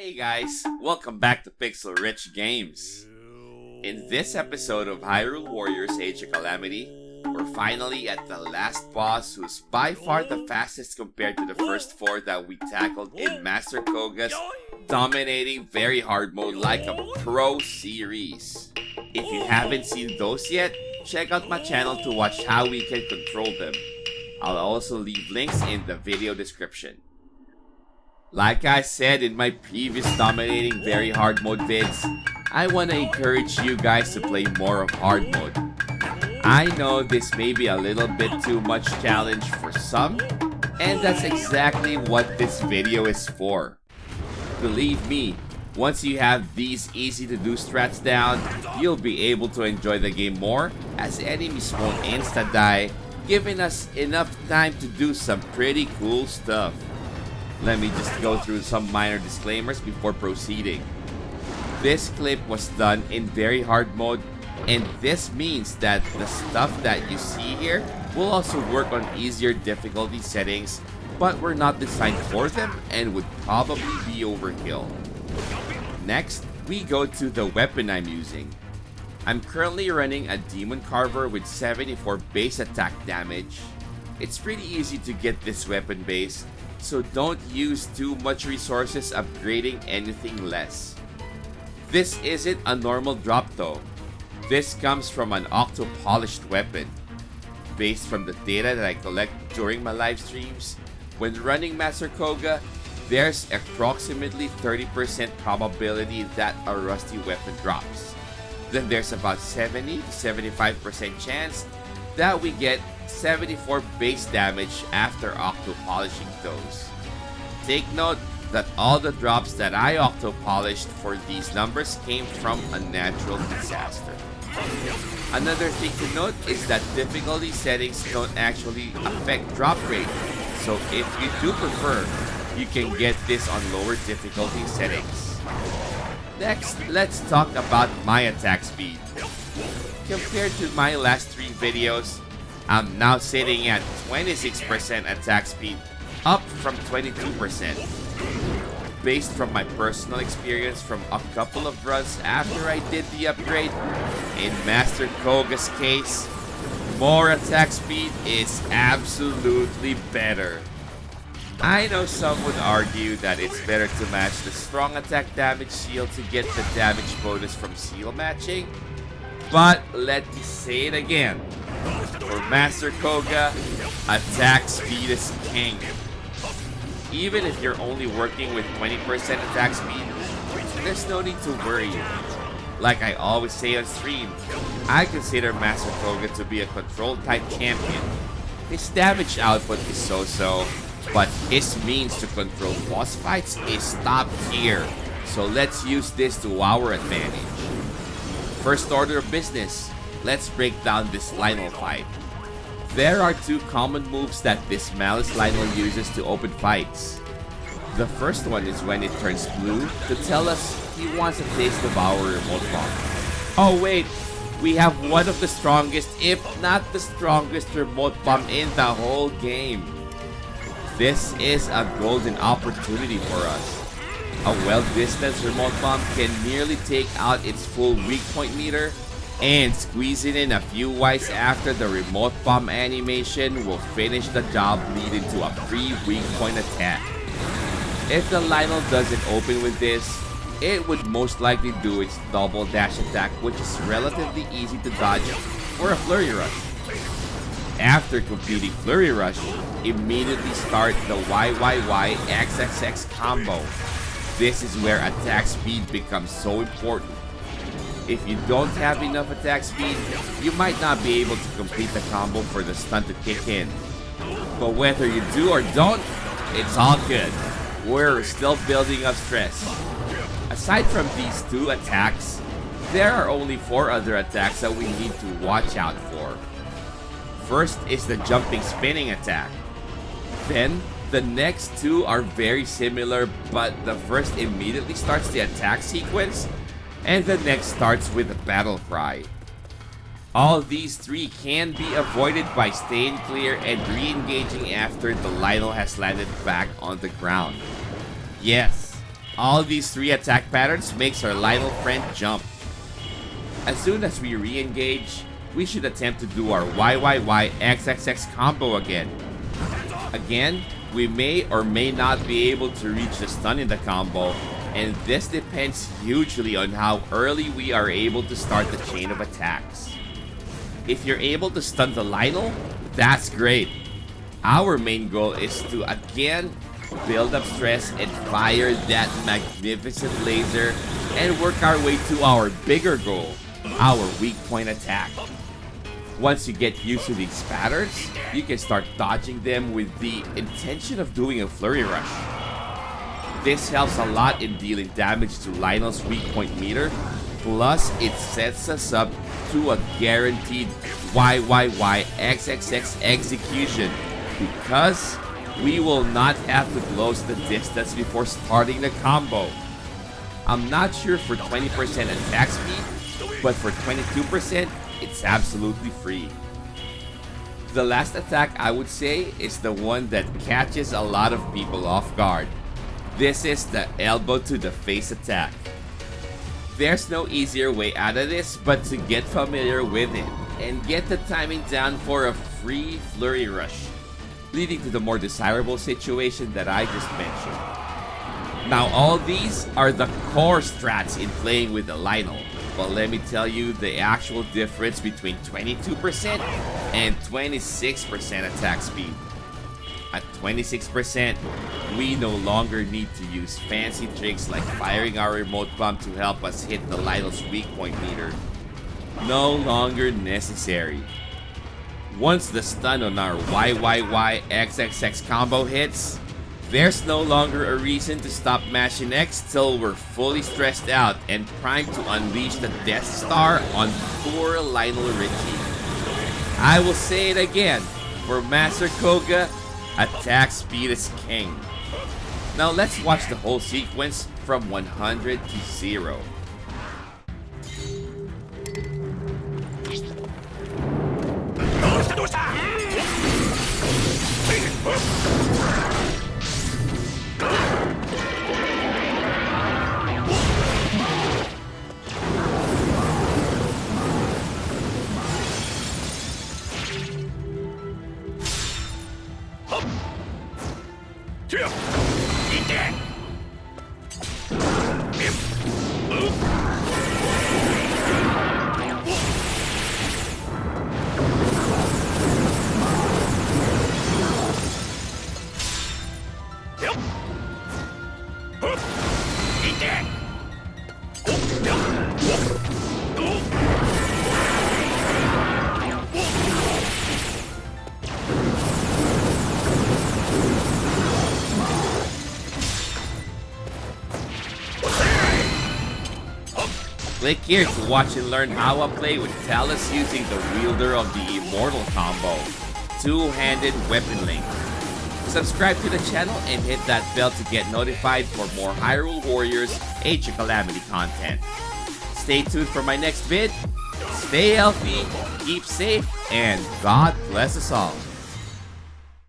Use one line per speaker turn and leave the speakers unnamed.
Hey guys, welcome back to Pixel Rich Games. In this episode of Hyrule Warriors Age of Calamity, we're finally at the last boss who's by far the fastest compared to the first four that we tackled in Master Kohga's dominating very hard mode like a pro series. If you haven't seen those yet, check out my channel to watch how we can control them. I'll also leave links in the video description. Like I said in my previous dominating very hard mode vids, I want to encourage you guys to play more of hard mode. I know this may be a little bit too much challenge for some, and that's exactly what this video is for. Believe me, once you have these easy to do strats down, you'll be able to enjoy the game more as enemies won't insta-die, giving us enough time to do some pretty cool stuff. Let me just go through some minor disclaimers before proceeding. This clip was done in very hard mode, and this means that the stuff that you see here will also work on easier difficulty settings, but were not designed for them and would probably be overkill. Next, we go to the weapon I'm using. I'm currently running a Demon Carver with 74 base attack damage. It's pretty easy to get this weapon base, so don't use too much resources upgrading anything less. This isn't a normal drop though. This comes from an octo-polished weapon. Based from the data that I collect during my live streams, when running Master Kohga, there's approximately 30% probability that a rusty weapon drops. Then there's about 70 to 75% chance that we get 74 base damage after octo-polishing those. Take note that all the drops that I octo-polished for these numbers came from Unnatural Disaster. Another thing to note is that difficulty settings don't actually affect drop rate, so if you do prefer, you can get this on lower difficulty settings. Next, let's talk about my attack speed. Compared to my last 3 videos, I'm now sitting at 26% attack speed, up from 22%. Based from my personal experience from a couple of runs after I did the upgrade, in Master Kohga's case, more attack speed is absolutely better. I know some would argue that it's better to match the strong attack damage seal to get the damage bonus from seal matching, but let me say it again. For Master Kohga, attack speed is king. Even if you're only working with 20% attack speed, there's no need to worry. Like I always say on stream, I consider Master Kohga to be a control type champion. His damage output is so-so, but his means to control boss fights is top tier, so let's use this to our advantage. First order of business, let's break down this Lynel fight. There are 2 common moves that this Malice Lynel uses to open fights. The first one is when it turns blue to tell us he wants a taste of our remote bomb. Oh wait, we have one of the strongest, if not the strongest remote bomb in the whole game. This is a golden opportunity for us. A well-distanced remote bomb can nearly take out its full weak point meter, and squeezing in a few Ys after the remote bomb animation will finish the job, leading to a free weak point attack. If the Lynel doesn't open with this, it would most likely do its double dash attack, which is relatively easy to dodge for a flurry rush. After completing flurry rush, immediately start the YYY-XXX combo. This is where attack speed becomes so important. If you don't have enough attack speed, you might not be able to complete the combo for the stun to kick in. But whether you do or don't, it's all good. We're still building up stress. Aside from these 2 attacks, there are only 4 other attacks that we need to watch out for. First is the jumping spinning attack. Then, the next 2 are very similar, but the first immediately starts the attack sequence, and the next starts with a battle cry. All these 3 can be avoided by staying clear and re-engaging after the Lynel has landed back on the ground. Yes, All these 3 attack patterns makes our Lynel friend jump. As soon as we re-engage, we should attempt to do our YYY-XXX combo again. Again, we may or may not be able to reach the stun in the combo, and this depends hugely on how early we are able to start the chain of attacks. If you're able to stun the Lynel, that's great. Our main goal is to again build up stress and fire that magnificent laser and work our way to our bigger goal, our weak point attack. Once you get used to these patterns, you can start dodging them with the intention of doing a flurry rush. This helps a lot in dealing damage to Lynel's weak point meter, plus it sets us up to a guaranteed YYY-XXX execution because we will not have to close the distance before starting the combo. I'm not sure for 20% attack speed, but for 22%, it's absolutely free. The last attack I would say is the one that catches a lot of people off guard. This is the elbow to the face attack. There's no easier way out of this but to get familiar with it and get the timing down for a free flurry rush, leading to the more desirable situation that I just mentioned. Now all these are the core strats in playing with the Lynel, but let me tell you the actual difference between 22% and 26% attack speed. At 26%, we no longer need to use fancy tricks like firing our remote bomb to help us hit the Lynel's weak point meter. No longer necessary. Once the stun on our YYY-XXX combo hits, there's no longer a reason to stop mashing X till we're fully stressed out and primed to unleash the Death Star on poor Lynel Richie. I will say it again, for Master Kohga, attack speed is king. Now let's watch the whole sequence from 100 to 0. Click here to watch and learn how I play with Talus using the wielder of the Immortal combo, two-handed weapon link. Subscribe to the channel and hit that bell to get notified for more Hyrule Warriors Age of Calamity content. Stay tuned for my next vid. Stay healthy, keep safe, and God bless us all.